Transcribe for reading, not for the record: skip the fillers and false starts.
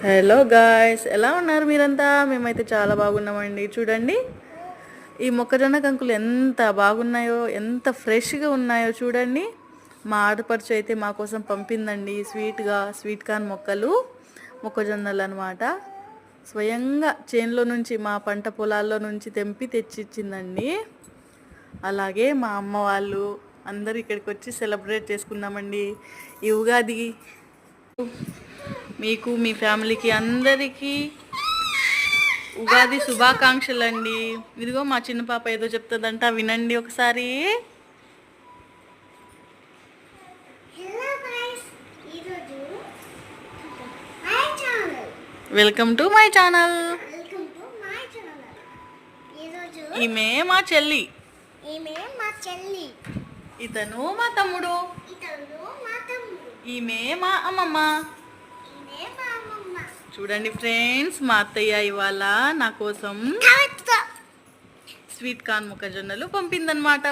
Hello guys, ఎలా ఉన్నారు మీరంతా? మేమైతే చాలా బాగున్నామండి. చూడండి ఈ మొక్కజొన్న కంకులు ఎంత బాగున్నాయో, ఎంత ఫ్రెష్గా ఉన్నాయో చూడండి. మా ఆడపడుచు అయితే మా కోసం పంపిందండి స్వీట్ కార్న్ మొక్కజొన్నలు అనమాట. స్వయంగా చేనులో నుంచి, మా పంట పొలాల్లో నుంచి తెచ్చిచ్చిందండి. అలాగే మా అమ్మ వాళ్ళు అందరూ ఇక్కడికి వచ్చి సెలబ్రేట్ చేసుకున్నామండి ఈ ఉగాది. మీకు, మీ ఫ్యామిలీకి అందరికీ ఉగాది శుభాకాంక్షలు అండి. ఇదిగో మా చిన్న పాప ఏదో చెప్తుందంట, వినండి ఒకసారి. Welcome to my channel. ఈమె మా చెల్లి, ఇతను మా తమ్ముడు, ఈమె మా అమ్మమ్మ. చూడండి ఫ్రెండ్స్, మా అత్తయ్య ఇవాళ నా కోసం స్వీట్ కార్న్ మొక్కజొన్నలు పంపిందనమాట.